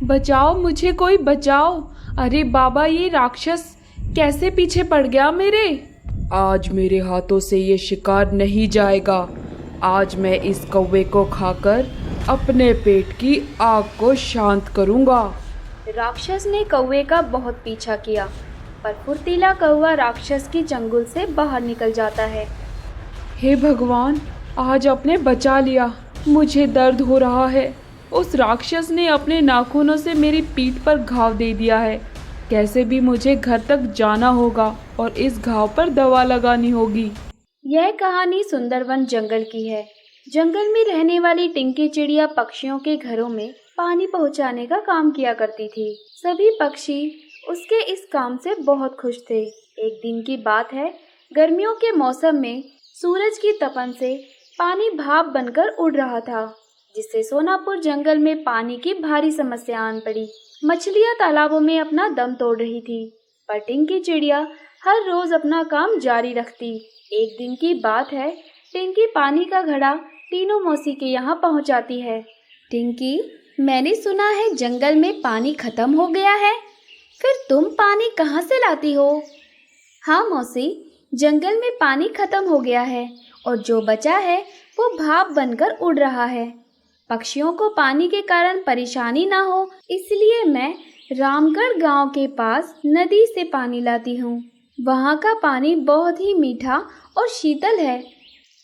बचाओ मुझे, कोई बचाओ। अरे बाबा, ये राक्षस कैसे पीछे पड़ गया मेरे। आज मेरे हाथों से ये शिकार नहीं जाएगा। आज मैं इस कौवे को खाकर अपने पेट की आग को शांत करूंगा। राक्षस ने कौवे का बहुत पीछा किया, पर फुर्तीला कौवा राक्षस की चंगुल से बाहर निकल जाता है। हे भगवान, आज आपने बचा लिया। मुझे दर्द हो रहा है। उस राक्षस ने अपने नाखूनों से मेरी पीठ पर घाव दे दिया है। कैसे भी मुझे घर तक जाना होगा और इस घाव पर दवा लगानी होगी। यह कहानी सुंदरवन जंगल की है। जंगल में रहने वाली टिंकी चिड़िया पक्षियों के घरों में पानी पहुंचाने का काम किया करती थी। सभी पक्षी उसके इस काम से बहुत खुश थे। एक दिन की बात है, गर्मियों के मौसम में सूरज की तपन से पानी भाप बनकर उड़ रहा था, जिससे सोनापुर जंगल में पानी की भारी समस्या आन पड़ी। मछलियां तालाबों में अपना दम तोड़ रही थी, पर टिंकी चिड़िया हर रोज अपना काम जारी रखती। एक दिन की बात है, टिंकी पानी का घड़ा टीनू मौसी के यहाँ पहुँचाती है। टिंकी, मैंने सुना है जंगल में पानी खत्म हो गया है, फिर तुम पानी कहाँ से लाती हो? हाँ मौसी, जंगल में पानी खत्म हो गया है और जो बचा है वो भाप बनकर उड़ रहा है। पक्षियों को पानी के कारण परेशानी ना हो, इसलिए मैं रामगढ़ गांव के पास नदी से पानी लाती हूँ। वहाँ का पानी बहुत ही मीठा और शीतल है।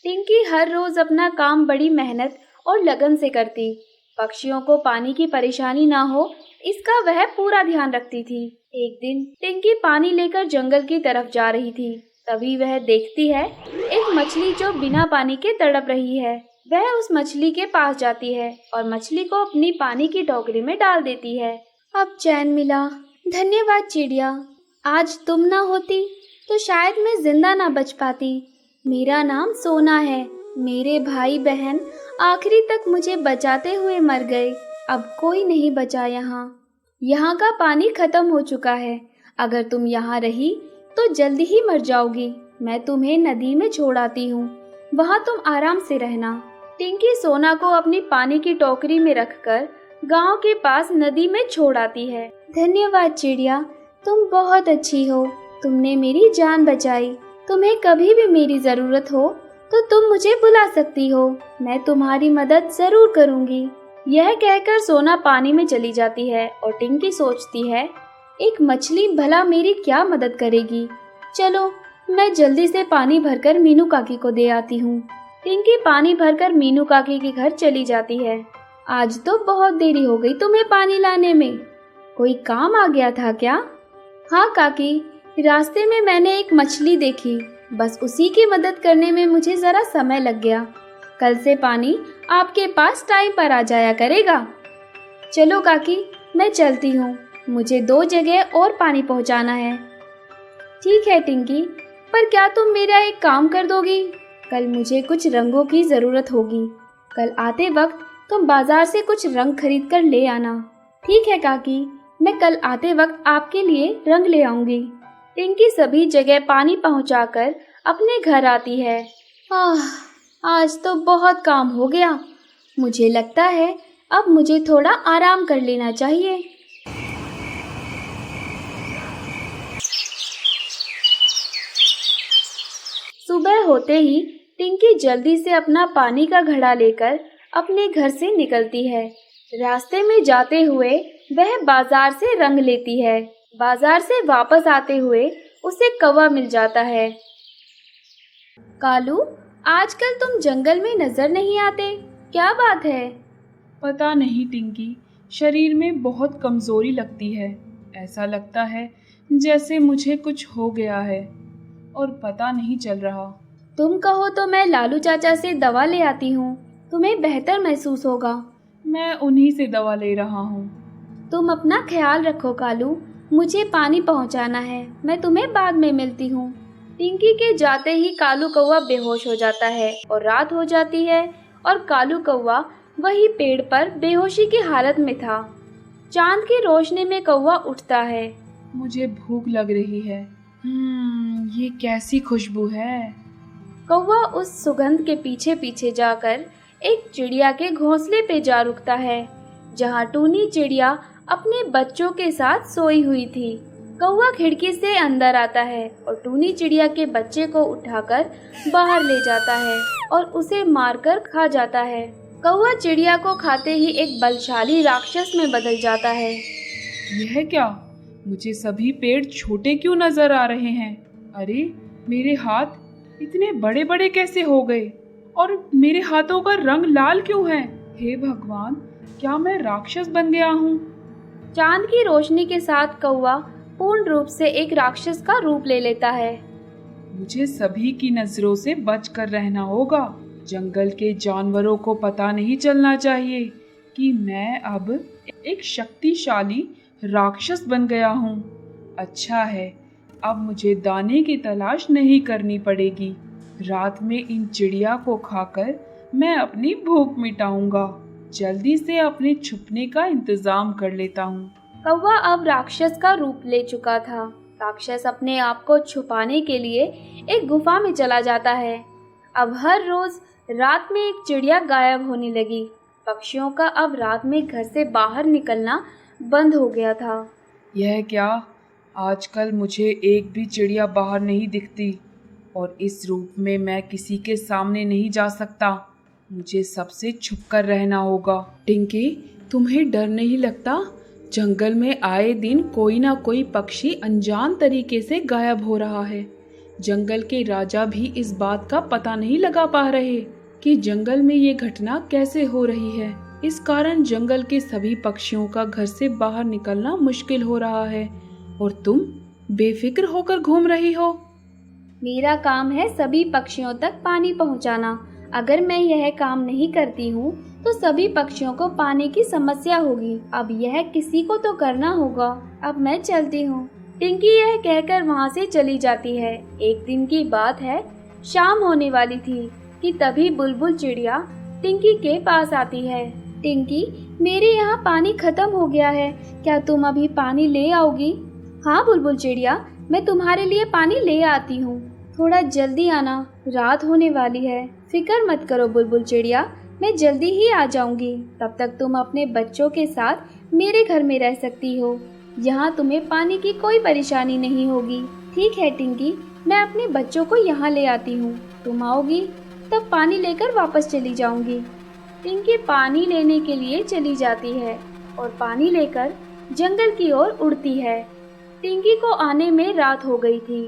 टिंकी हर रोज अपना काम बड़ी मेहनत और लगन से करती। पक्षियों को पानी की परेशानी ना हो, इसका वह पूरा ध्यान रखती थी। एक दिन टिंकी पानी लेकर जंगल की तरफ जा रही थी। तभी वह देखती है एक मछली जो बिना पानी के तड़प रही है। वह उस मछली के पास जाती है और मछली को अपनी पानी की टोकरी में डाल देती है। अब चैन मिला। धन्यवाद चिड़िया, आज तुम ना होती तो शायद मैं जिंदा ना बच पाती। मेरा नाम सोना है। मेरे भाई बहन आखिरी तक मुझे बचाते हुए मर गए। अब कोई नहीं बचा यहाँ। यहाँ का पानी खत्म हो चुका है। अगर तुम यहाँ रही तो जल्दी ही मर जाओगी। मैं तुम्हें नदी में छोड़ आती हूँ, वहाँ तुम आराम से रहना। टिंकी सोना को अपनी पानी की टोकरी में रखकर गांव के पास नदी में छोड़ आती है। धन्यवाद चिड़िया, तुम बहुत अच्छी हो। तुमने मेरी जान बचाई। तुम्हें कभी भी मेरी जरूरत हो तो तुम मुझे बुला सकती हो। मैं तुम्हारी मदद जरूर करूँगी। यह कहकर सोना पानी में चली जाती है और टिंकी सोचती है, एक मछली भला मेरी क्या मदद करेगी। चलो, मैं जल्दी से पानी भरकर मीनू काकी को दे आती हूँ। टिंकी पानी भरकर मीनू काकी के घर चली जाती है। आज तो बहुत देरी हो गई तुम्हें पानी लाने में। कोई काम आ गया था क्या? हाँ काकी, रास्ते में मैंने एक मछली देखी, बस उसी की मदद करने में मुझे जरा समय लग गया। कल से पानी आपके पास टाइम पर आ जाया करेगा। चलो काकी, मैं चलती हूँ। मुझे 2 जगह और पानी पहुँचाना है। ठीक है टिंकी, पर क्या तुम मेरा एक काम कर दोगी? कल मुझे कुछ रंगों की ज़रूरत होगी। कल आते वक्त तुम बाजार से कुछ रंग खरीद कर ले आना। ठीक है काकी, मैं कल आते वक्त आपके लिए रंग ले आऊंगी। टिंकी सभी जगह पानी पहुंचाकर अपने घर आती है। आज तो बहुत काम हो गया। मुझे लगता है अब मुझे थोड़ा आराम कर लेना चाहिए। सुबह होते ही टिंकी जल्दी से अपना पानी का घड़ा लेकर अपने घर से निकलती है। रास्ते में जाते हुए वह बाजार से रंग लेती है। बाजार से वापस आते हुए उसे कौवा मिल जाता है। कालू, आजकल तुम जंगल में नजर नहीं आते, क्या बात है? पता नहीं टिंकी, शरीर में बहुत कमजोरी लगती है। ऐसा लगता है जैसे मुझे कुछ हो गया है और पता नहीं चल रहा। तुम कहो तो मैं लालू चाचा से दवा ले आती हूँ, तुम्हें बेहतर महसूस होगा। मैं उन्हीं से दवा ले रहा हूँ। तुम अपना ख्याल रखो कालू, मुझे पानी पहुँचाना है। मैं तुम्हें बाद में मिलती हूँ। टिंकी के जाते ही कालू कौवा बेहोश हो जाता है और रात हो जाती है और कालू कौवा वही पेड़ पर बेहोशी की हालत में था। चांद की रोशनी में कौवा उठता है। मुझे भूख लग रही है। ये कैसी खुशबू है। कौवा उस सुगंध के पीछे पीछे जाकर एक चिड़िया के घोंसले पे जा रुकता है, जहाँ टूनी चिड़िया अपने बच्चों के साथ सोई हुई थी। कौवा खिड़की से अंदर आता है और टूनी चिड़िया के बच्चे को उठाकर बाहर ले जाता है और उसे मारकर खा जाता है। कौवा चिड़िया को खाते ही एक बलशाली राक्षस में बदल जाता है। यह क्या? मुझे सभी पेड़ छोटे क्यों नजर आ रहे हैं? अरे, मेरे हाथ इतने बड़े बड़े कैसे हो गए? और मेरे हाथों का रंग लाल क्यों है? हे भगवान, क्या मैं राक्षस बन गया हूँ? चांद की रोशनी के साथ कौवा पूर्ण रूप से एक राक्षस का रूप ले लेता है। मुझे सभी की नजरों से बचकर रहना होगा। जंगल के जानवरों को पता नहीं चलना चाहिए कि मैं अब एक शक्तिशाली राक्षस बन गया हूँ। अच्छा है, अब मुझे दाने की तलाश नहीं करनी पड़ेगी। रात में इन चिड़िया को खाकर मैं अपनी भूख मिटाऊंगा। जल्दी से अपने छुपने का इंतजाम कर लेता हूँ। कौवा अब राक्षस का रूप ले चुका था। राक्षस अपने आप को छुपाने के लिए एक गुफा में चला जाता है। अब हर रोज रात में एक चिड़िया गायब होने लगी। पक्षियों का अब रात में घर से बाहर निकलना बंद हो गया था। यह क्या? आजकल मुझे एक भी चिड़िया बाहर नहीं दिखती और इस रूप में मैं किसी के सामने नहीं जा सकता। मुझे सबसे छुपकर रहना होगा। टिंकी, तुम्हें डर नहीं लगता? जंगल में आए दिन कोई ना कोई पक्षी अनजान तरीके से गायब हो रहा है। जंगल के राजा भी इस बात का पता नहीं लगा पा रहे कि जंगल में ये घटना कैसे हो रही है। इस कारण जंगल के सभी पक्षियों का घर से बाहर निकलना मुश्किल हो रहा है और तुम बेफिक्र होकर घूम रही हो। मेरा काम है सभी पक्षियों तक पानी पहुंचाना। अगर मैं यह काम नहीं करती हूँ तो सभी पक्षियों को पानी की समस्या होगी। अब यह किसी को तो करना होगा। अब मैं चलती हूँ। टिंकी यह कहकर वहाँ से चली जाती है। एक दिन की बात है, शाम होने वाली थी कि तभी बुलबुल चिड़िया टिंकी के पास आती है। टिंकी, मेरे यहाँ पानी खत्म हो गया है, क्या तुम अभी पानी ले आओगी? हाँ बुलबुल चिड़िया, मैं तुम्हारे लिए पानी ले आती हूँ। थोड़ा जल्दी आना, रात होने वाली है। फिक्र मत करो बुलबुल चिड़िया, मैं जल्दी ही आ जाऊंगी। तब तक तुम अपने बच्चों के साथ मेरे घर में रह सकती हो। यहाँ तुम्हें पानी की कोई परेशानी नहीं होगी। ठीक है टिंकी, मैं अपने बच्चों को यहाँ ले आती हूँ। तुम आओगी तब पानी लेकर वापस चली जाऊंगी। टिंकी पानी लेने के लिए चली जाती है और पानी लेकर जंगल की ओर उड़ती है। टिंकी को आने में रात हो गई थी।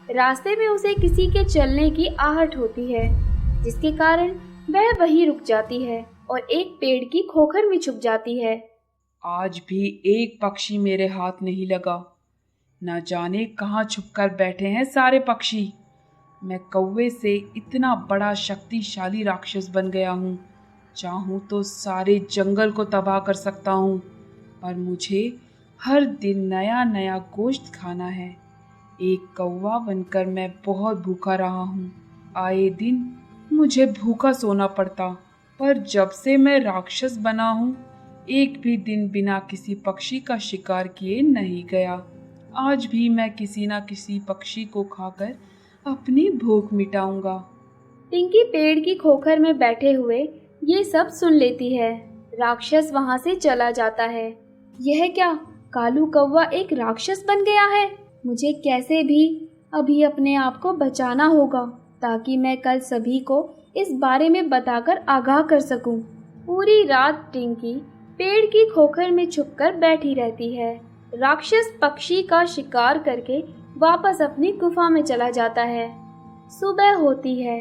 रास्ते में उसे किसी के चलने की आहट होती है, जिसके कारण वह वहीं रुक जाती है और एक पेड़ की खोखर में छुप जाती है। आज भी एक पक्षी मेरे हाथ नहीं लगा। न जाने कहाँ छुपकर बैठे हैं सारे पक्षी। मैं कौवे से इतना बड़ा शक्तिशाली राक्षस बन गया हूँ। चाहूँ तो सारे जंगल को तबाह कर सकता हूँ, पर मुझे हर दिन नया नया गोश्त खाना है। एक कौवा बनकर मैं बहुत भूखा रहा हूँ। आए दिन मुझे भूखा सोना पड़ता, पर जब से मैं राक्षस बना हूँ, एक भी दिन बिना किसी पक्षी का शिकार किए नहीं गया। आज भी मैं किसी न किसी पक्षी को खाकर अपनी भूख मिटाऊंगा। टिंकी पेड़ की खोखर में बैठे हुए ये सब सुन लेती है। राक्षस वहाँ से चला जाता है। यह क्या, कालू कौवा एक राक्षस बन गया है? मुझे कैसे भी अभी अपने आप को बचाना होगा, ताकि मैं कल सभी को इस बारे में बताकर आगाह कर सकूं। पूरी रात टिंकी पेड़ की खोखर में छुपकर बैठी रहती है। राक्षस पक्षी का शिकार करके वापस अपनी गुफा में चला जाता है। सुबह होती है।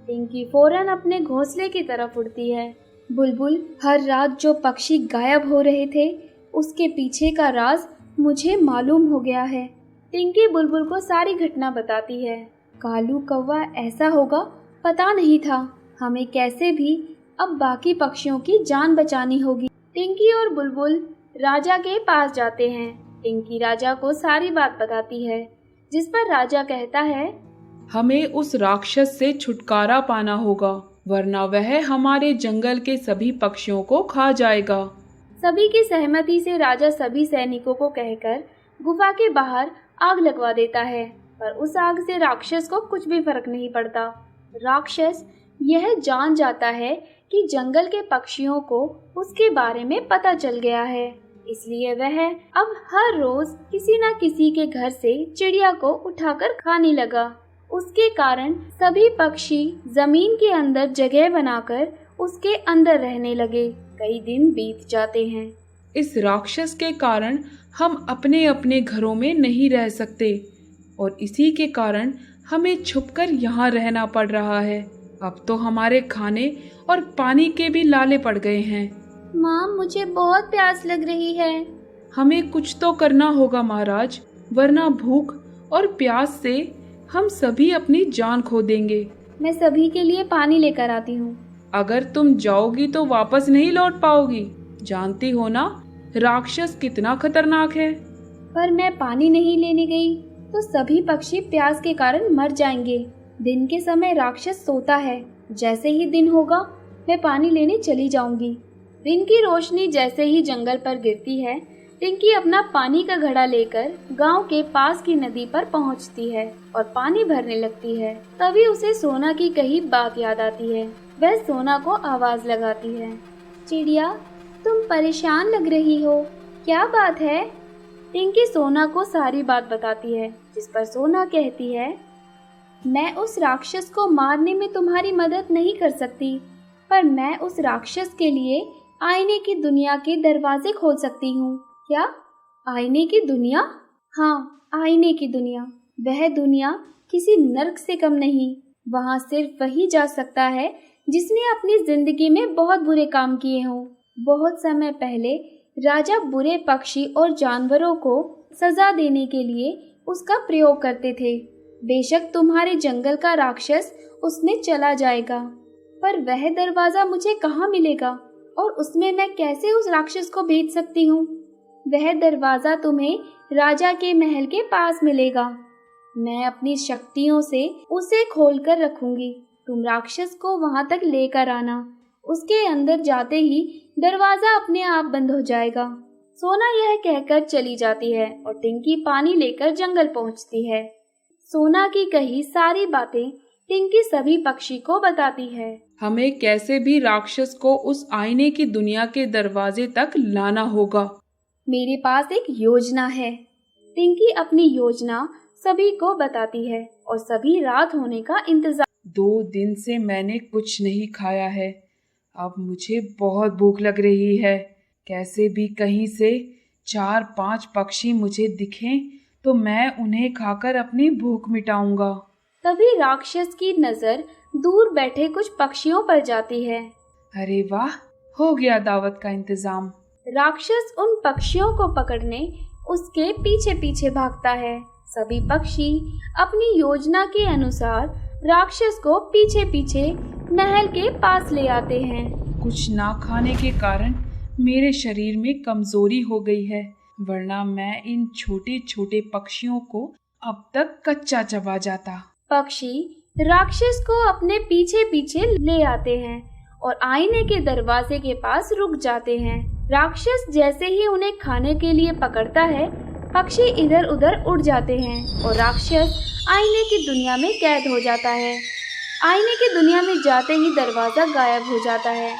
टिंकी फौरन अपने घोंसले की तरफ उड़ती है। बुलबुल, हर रात जो पक्षी गायब हो रहे थे, उसके पीछे का राज मुझे मालूम हो गया है। टिंकी बुलबुल को सारी घटना बताती है। कालू कौवा ऐसा होगा पता नहीं था। हमें कैसे भी अब बाकी पक्षियों की जान बचानी होगी। टिंकी और बुलबुल राजा के पास जाते हैं। टिंकी राजा को सारी बात बताती है, जिस पर राजा कहता है, हमें उस राक्षस से छुटकारा पाना होगा, वरना वह हमारे जंगल के सभी पक्षियों को खा जाएगा। सभी की सहमति से राजा सभी सैनिकों को कहकर गुफा के बाहर आग लगवा देता है, पर उस आग से राक्षस को कुछ भी फर्क नहीं पड़ता। राक्षस यह जान जाता है कि जंगल के पक्षियों को उसके बारे में पता चल गया है, इसलिए वह अब हर रोज किसी न किसी के घर से चिड़िया को उठाकर खाने लगा। उसके कारण सभी पक्षी जमीन के अंदर जगह बनाकर उसके अंदर रहने लगे। कई दिन बीत जाते हैं। इस राक्षस के कारण हम अपने अपने घरों में नहीं रह सकते और इसी के कारण हमें छुपकर यहाँ रहना पड़ रहा है। अब तो हमारे खाने और पानी के भी लाले पड़ गए हैं। माँ, मुझे बहुत प्यास लग रही है। हमें कुछ तो करना होगा महाराज, वरना भूख और प्यास से हम सभी अपनी जान खो देंगे। मैं सभी के लिए पानी लेकर आती हूँ। अगर तुम जाओगी तो वापस नहीं लौट पाओगी। जानती हो ना, राक्षस कितना खतरनाक है। पर मैं पानी नहीं लेने गई तो सभी पक्षी प्यास के कारण मर जाएंगे। दिन के समय राक्षस सोता है। जैसे ही दिन होगा मैं पानी लेने चली जाऊंगी। दिन की रोशनी जैसे ही जंगल पर गिरती है, टिंकी अपना पानी का घड़ा लेकर गांव के पास की नदी पर पहुंचती है और पानी भरने लगती है। तभी उसे सोना की कही बात याद आती है। वह सोना को आवाज लगाती है। चिड़िया, तुम परेशान लग रही हो, क्या बात है? टिंकी सोना को सारी बात बताती है, जिस पर सोना कहती है, मैं उस राक्षस को मारने में तुम्हारी मदद नहीं कर सकती, पर मैं उस राक्षस के लिए आईने की दुनिया के दरवाजे खोल सकती हूँ। क्या? आईने की दुनिया? हाँ, आईने की दुनिया। वह दुनिया किसी नर्क से कम नहीं। वहाँ सिर्फ वही जा सकता है जिसने अपनी जिंदगी में बहुत बुरे काम किए हों। बहुत समय पहले राजा बुरे पक्षी और जानवरों को सजा देने के लिए उसका प्रयोग करते थे। बेशक तुम्हारे जंगल का राक्षस उसमें चला जाएगा, पर वह दरवाजा मुझे कहाँ मिलेगा और उसमें मैं कैसे उस राक्षस को भेज सकती हूँ? वह दरवाजा तुम्हें राजा के महल के पास मिलेगा। मैं अपनी शक्तियों से उसे खोलकर रखूंगी। तुम राक्षस को वहां तक लेकर आना। उसके अंदर जाते ही दरवाजा अपने आप बंद हो जाएगा। सोना यह कहकर चली जाती है और टिंकी पानी लेकर जंगल पहुंचती है। सोना की कही सारी बातें टिंकी सभी पक्षी को बताती है। हमें कैसे भी राक्षस को उस आईने की दुनिया के दरवाजे तक लाना होगा। मेरे पास एक योजना है। टिंकी अपनी योजना सभी को बताती है और सभी रात होने का इंतजार। 2 दिन से मैंने कुछ नहीं खाया है। अब मुझे बहुत भूख लग रही है। कैसे भी कहीं से 4-5 पक्षी मुझे दिखें तो मैं उन्हें खाकर अपनी भूख मिटाऊंगा। तभी राक्षस की नजर दूर बैठे कुछ पक्षियों पर जाती है। अरे वाह, हो गया दावत का इंतजाम। राक्षस उन पक्षियों को पकड़ने उसके पीछे पीछे भागता है। सभी पक्षी अपनी योजना के अनुसार राक्षस को पीछे पीछे महल के पास ले आते हैं। कुछ ना खाने के कारण मेरे शरीर में कमजोरी हो गई है, वरना मैं इन छोटे छोटे पक्षियों को अब तक कच्चा चबा जाता। पक्षी राक्षस को अपने पीछे पीछे ले आते हैं और आईने के दरवाजे के पास रुक जाते हैं। राक्षस जैसे ही उन्हें खाने के लिए पकड़ता है, पक्षी इधर उधर उड़ जाते हैं और राक्षस आईने की दुनिया में कैद हो जाता है। आईने की दुनिया में जाते ही दरवाजा गायब हो जाता है।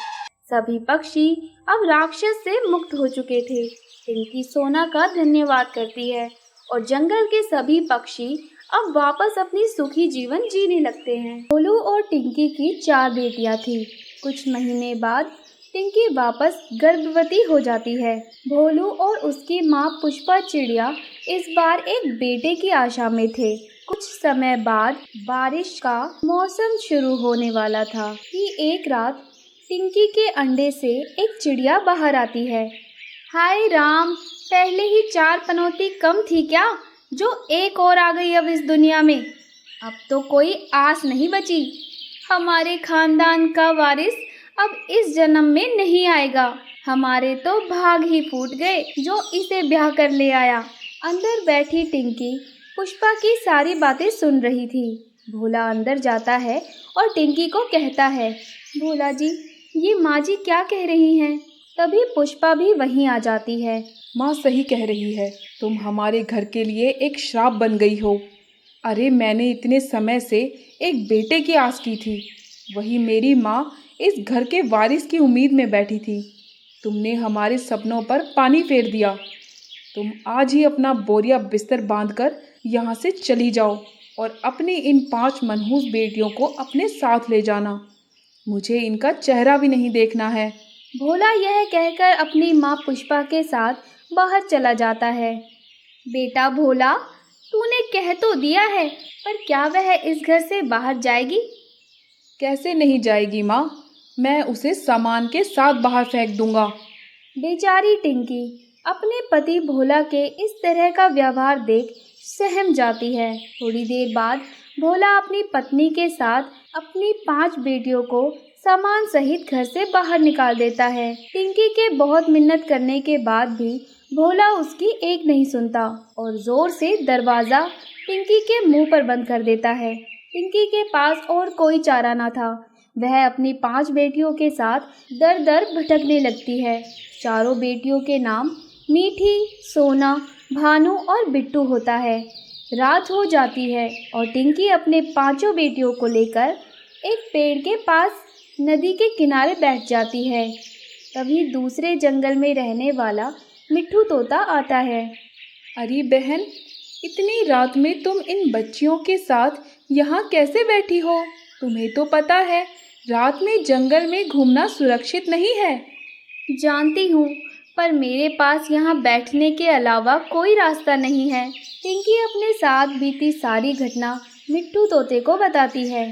सभी पक्षी अब राक्षस से मुक्त हो चुके थे। टिंकी सोना का धन्यवाद करती है और जंगल के सभी पक्षी अब वापस अपनी सुखी जीवन जीने लगते हैं। भोलू और टिंकी की 4 बेटियां थी। कुछ महीने बाद टिंकी वापस गर्भवती हो जाती है। भोलू और उसकी माँ पुष्पा चिड़िया इस बार एक बेटे की आशा में थे। कुछ समय बाद बारिश का मौसम शुरू होने वाला था कि एक रात टिंकी के अंडे से एक चिड़िया बाहर आती है। हाय राम, पहले ही 4 पनौती कम थी क्या, जो एक और आ गई अब इस दुनिया में। अब तो कोई आस नहीं बची। हमारे खानदान का वारिस अब इस जन्म में नहीं आएगा। हमारे तो भाग ही फूट गए जो इसे ब्याह कर ले आया। अंदर बैठी टिंकी पुष्पा की सारी बातें सुन रही थी। भोला अंदर जाता है और टिंकी को कहता है, भोला जी, ये माँ जी क्या कह रही हैं? तभी पुष्पा भी वहीं आ जाती है। माँ सही कह रही है, तुम हमारे घर के लिए एक श्राप बन गई हो। अरे मैंने इतने समय से एक बेटे की आस की थी, वही मेरी माँ इस घर के वारिस की उम्मीद में बैठी थी। तुमने हमारे सपनों पर पानी फेर दिया। तुम आज ही अपना बोरिया बिस्तर बांधकर यहाँ से चली जाओ और अपनी इन 5 मनहूस बेटियों को अपने साथ ले जाना। मुझे इनका चेहरा भी नहीं देखना है। भोला यह कहकर अपनी माँ पुष्पा के साथ बाहर चला जाता है। बेटा भोला, तूने कह तो दिया है, पर क्या वह इस घर से बाहर जाएगी? कैसे नहीं जाएगी माँ, मैं उसे सामान के साथ बाहर फेंक दूंगा। बेचारी टिंकी अपने पति भोला के इस तरह का व्यवहार देख सहम जाती है। थोड़ी देर बाद भोला अपनी पत्नी के साथ अपनी 5 बेटियों को सामान सहित घर से बाहर निकाल देता है। टिंकी के बहुत मिन्नत करने के बाद भी भोला उसकी एक नहीं सुनता और जोर से दरवाज़ा टिंकी के मुंह पर बंद कर देता है। टिंकी के पास और कोई चारा न था। वह अपनी 5 बेटियों के साथ दर दर भटकने लगती है। चारों बेटियों के नाम मीठी, सोना, भानु और बिट्टू होता है। रात हो जाती है और टिंकी अपने 5 बेटियों को लेकर एक पेड़ के पास नदी के किनारे बैठ जाती है। तभी दूसरे जंगल में रहने वाला मिट्ठू तोता आता है। अरे बहन, इतनी रात में तुम इन बच्चियों के साथ यहाँ कैसे बैठी हो? तुम्हें तो पता है रात में जंगल में घूमना सुरक्षित नहीं है। जानती हूँ, पर मेरे पास यहाँ बैठने के अलावा कोई रास्ता नहीं है। टिंकी अपने साथ बीती सारी घटना मिट्ठू तोते को बताती है।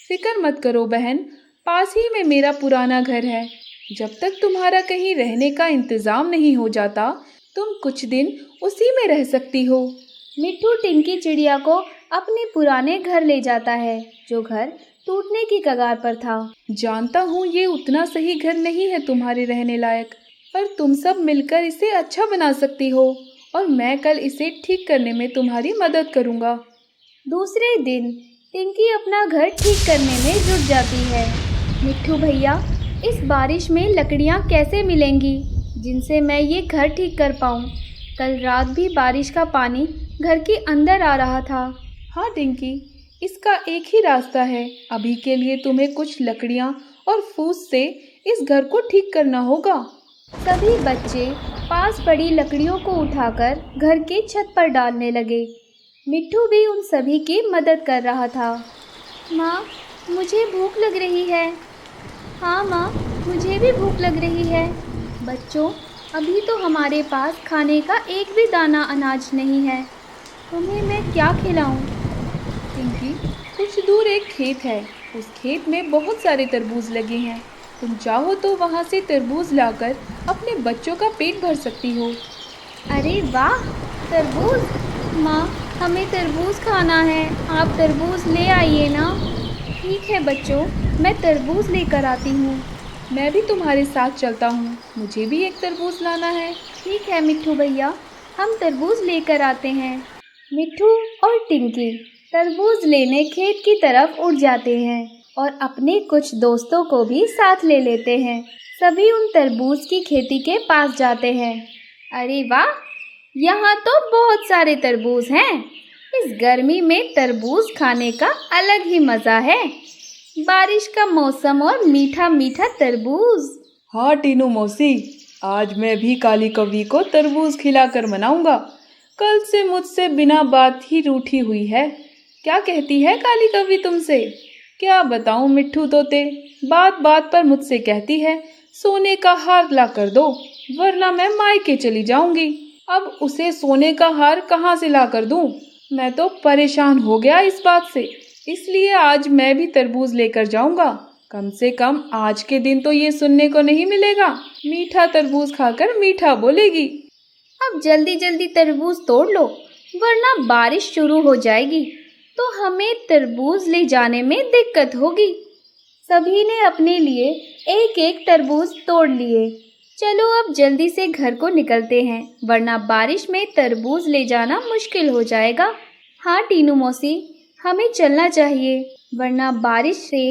फिक्र मत करो बहन, पास ही में मेरा पुराना घर है। जब तक तुम्हारा कहीं रहने का इंतज़ाम नहीं हो जाता, तुम कुछ दिन उसी में रह सकती हो। मिट्ठू टिंकी चिड़िया को अपने पुराने घर ले जाता है, जो घर टूटने की कगार पर था। जानता हूँ ये उतना सही घर नहीं है तुम्हारे रहने लायक, पर तुम सब मिलकर इसे अच्छा बना सकती हो और मैं कल इसे ठीक करने में तुम्हारी मदद करूँगा। दूसरे दिन टिंकी अपना घर ठीक करने में जुट जाती है। मिट्ठू भैया, इस बारिश में लकड़ियाँ कैसे मिलेंगी जिनसे मैं ये घर ठीक कर पाऊँ? कल रात भी बारिश का पानी घर के अंदर आ रहा था। हाँ टिंकी, इसका एक ही रास्ता है। अभी के लिए तुम्हें कुछ लकड़ियाँ और फूस से इस घर को ठीक करना होगा। सभी बच्चे पास पड़ी लकड़ियों को उठाकर घर के छत पर डालने लगे। मिट्ठू भी उन सभी की मदद कर रहा था। माँ, मुझे भूख लग रही है। हाँ माँ, मुझे भी भूख लग रही है। बच्चों, अभी तो हमारे पास खाने का एक भी दाना अनाज नहीं है। तुम्हें मैं क्या खिलाऊं? टिंकी, कुछ दूर एक खेत है। उस खेत में बहुत सारे तरबूज लगे हैं। तुम चाहो तो वहाँ से तरबूज लाकर अपने बच्चों का पेट भर सकती हो। अरे वाह, तरबूज! माँ, हमें तरबूज खाना है। आप तरबूज ले आइए ना। ठीक है बच्चों, मैं तरबूज लेकर आती हूँ। मैं भी तुम्हारे साथ चलता हूँ, मुझे भी एक तरबूज लाना है। ठीक है मिट्ठू भैया, हम तरबूज लेकर आते हैं। मिट्ठू और टिंकी तरबूज लेने खेत की तरफ उड़ जाते हैं और अपने कुछ दोस्तों को भी साथ ले लेते हैं। सभी उन तरबूज की खेती के पास जाते हैं। अरे वाह, यहाँ तो बहुत सारे तरबूज हैं। इस गर्मी में तरबूज खाने का अलग ही मज़ा है। बारिश का मौसम और मीठा मीठा तरबूज। हाँ टीनू मौसी, आज मैं भी काली कौवी को तरबूज खिलाकर मनाऊंगा। कल से मुझसे बिना बात ही रूठी हुई है। क्या कहती है काली कौवी तुमसे? क्या बताऊं मिट्ठू तोते, बात बात पर मुझसे कहती है सोने का हार ला कर दो, वरना मैं मायके चली जाऊंगी। अब उसे सोने का हार कहाँ से ला कर दूं? मैं तो परेशान हो गया इस बात से। इसलिए आज मैं भी तरबूज लेकर जाऊंगा। कम से कम आज के दिन तो ये सुनने को नहीं मिलेगा, मीठा तरबूज खाकर मीठा बोलेगी। अब जल्दी जल्दी तरबूज तोड़ लो, वरना बारिश शुरू हो जाएगी तो हमें तरबूज ले जाने में दिक्कत होगी। सभी ने अपने लिए एक एक तरबूज तोड़ लिए। चलो अब जल्दी से घर को निकलते हैं, वरना बारिश में तरबूज ले जाना मुश्किल हो जाएगा। हाँ टीनू मौसी, हमें चलना चाहिए, वरना बारिश से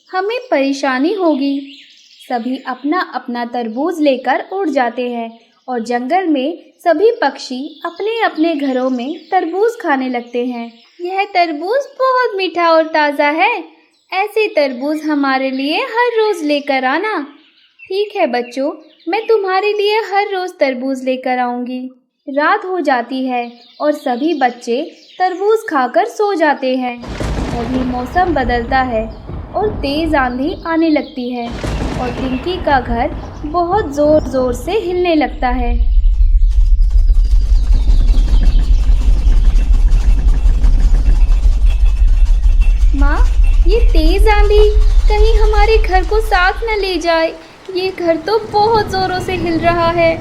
हमें परेशानी होगी। सभी अपना अपना तरबूज लेकर उड़ जाते हैं और जंगल में सभी पक्षी अपने अपने घरों में तरबूज खाने लगते हैं। यह तरबूज बहुत मीठा और ताज़ा है। ऐसे तरबूज हमारे लिए हर रोज़ लेकर आना। ठीक है बच्चों, मैं तुम्हारे लिए हर रोज तरबूज लेकर आऊंगी। रात हो जाती है और सभी बच्चे तरबूज खाकर सो जाते हैं। तभी मौसम बदलता है और तेज आंधी आने लगती है और टिंकी का घर बहुत जोर जोर से हिलने लगता है। माँ, ये तेज आंधी कहीं हमारे घर को साथ न ले जाए। ये घर तो बहुत जोरों से हिल रहा है।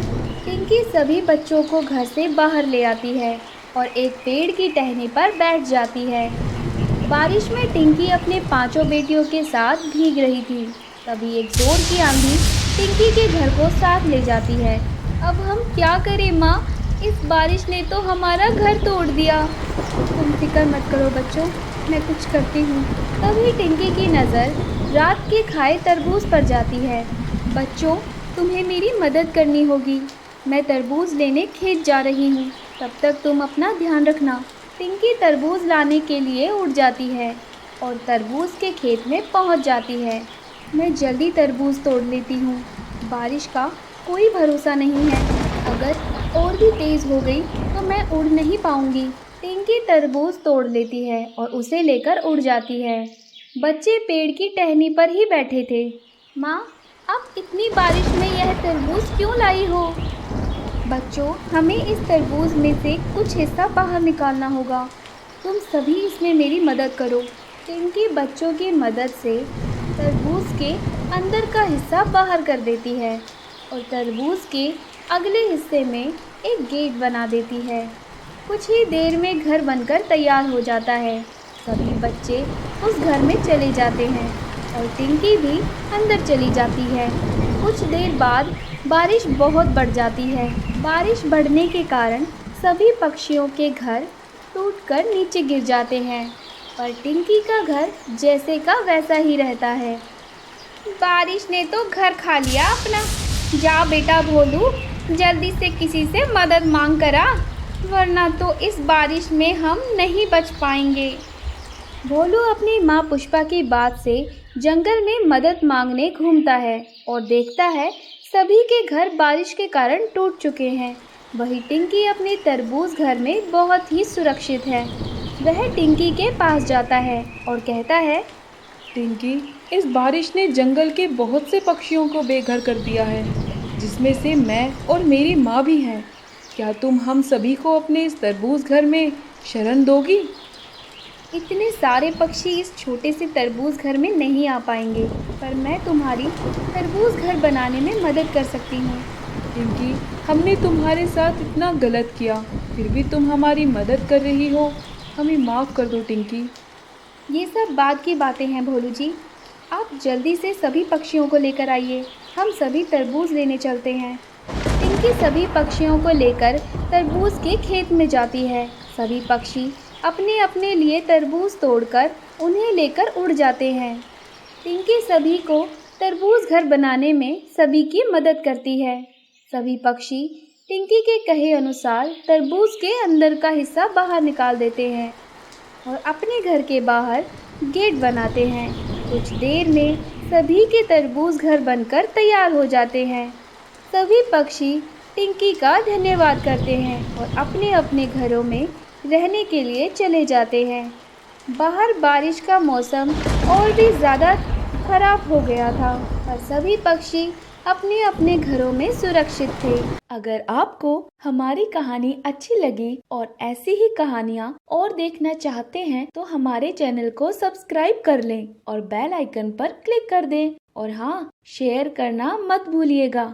टिंकी सभी बच्चों को घर से बाहर ले आती है और एक पेड़ की टहनी पर बैठ जाती है। बारिश में टिंकी अपने 5 बेटियों के साथ भीग रही थी। तभी एक जोर की आंधी टिंकी के घर को साथ ले जाती है। अब हम क्या करें माँ? इस बारिश ने तो हमारा घर तोड़ दिया। तुम फिक्र मत करो बच्चों, मैं कुछ करती हूँ। तभी टिंकी की नज़र रात के खाए तरबूज पर जाती है। बच्चों, तुम्हें मेरी मदद करनी होगी। मैं तरबूज लेने खेत जा रही हूँ, तब तक तुम अपना ध्यान रखना। टिंकी तरबूज लाने के लिए उठ जाती है और तरबूज के खेत में पहुँच जाती है। मैं जल्दी तरबूज तोड़ लेती हूँ। बारिश का कोई भरोसा नहीं है, अगर और भी तेज़ हो गई तो मैं उड़ नहीं पाऊँगी। टिंकी तरबूज तोड़ लेती है और उसे लेकर उड़ जाती है। बच्चे पेड़ की टहनी पर ही बैठे थे। माँ, आप इतनी बारिश में यह तरबूज क्यों लाई हो? बच्चों, हमें इस तरबूज में से कुछ हिस्सा बाहर निकालना होगा। तुम सभी इसमें मेरी मदद करो। टिंकी बच्चों की मदद से तरबूज के अंदर का हिस्सा बाहर कर देती है और तरबूज के अगले हिस्से में एक गेट बना देती है। कुछ ही देर में घर बनकर तैयार हो जाता है। सभी बच्चे उस घर में चले जाते हैं और टिंकी भी अंदर चली जाती है। कुछ देर बाद बारिश बहुत बढ़ जाती है। बारिश बढ़ने के कारण सभी पक्षियों के घर टूटकर नीचे गिर जाते हैं, पर टिंकी का घर जैसे का वैसा ही रहता है। बारिश ने तो घर खा लिया अपना। जा बेटा भोलू, जल्दी से किसी से मदद मांग कर आ, वरना तो इस बारिश में हम नहीं बच पाएंगे। भोलू अपनी माँ पुष्पा की बात से जंगल में मदद मांगने घूमता है और देखता है सभी के घर बारिश के कारण टूट चुके हैं। वही टिंकी अपने तरबूज घर में बहुत ही सुरक्षित है। वह टिंकी के पास जाता है और कहता है, टिंकी, इस बारिश ने जंगल के बहुत से पक्षियों को बेघर कर दिया है, जिसमें से मैं और मेरी माँ भी हैं। क्या तुम हम सभी को अपने इस तरबूज घर में शरण दोगी? इतने सारे पक्षी इस छोटे से तरबूज घर में नहीं आ पाएंगे, पर मैं तुम्हारी तरबूज घर बनाने में मदद कर सकती हूँ। टिंकी, हमने तुम्हारे साथ इतना गलत किया, फिर भी तुम हमारी मदद कर रही हो। हमें माफ़ कर दो टिंकी। ये सब बाद की बातें हैं भोलू जी। आप जल्दी से सभी पक्षियों को लेकर आइए, हम सभी तरबूज लेने चलते हैं। टिंकी सभी पक्षियों को लेकर तरबूज के खेत में जाती है। सभी पक्षी अपने अपने लिए तरबूज तोड़कर उन्हें लेकर उड़ जाते हैं। टिंकी सभी को तरबूज घर बनाने में सभी की मदद करती है। सभी पक्षी टिंकी के कहे अनुसार तरबूज के अंदर का हिस्सा बाहर निकाल देते हैं और अपने घर के बाहर गेट बनाते हैं। कुछ देर में सभी के तरबूज घर बनकर तैयार हो जाते हैं। सभी पक्षी टिंकी का धन्यवाद करते हैं और अपने अपने घरों में रहने के लिए चले जाते हैं। बाहर बारिश का मौसम और भी ज़्यादा खराब हो गया था और सभी पक्षी अपने अपने घरों में सुरक्षित थे। अगर आपको हमारी कहानी अच्छी लगी और ऐसी ही कहानियाँ और देखना चाहते हैं तो हमारे चैनल को सब्सक्राइब कर लें और बेल आइकन पर क्लिक कर दें। और हाँ, शेयर करना मत भूलिएगा।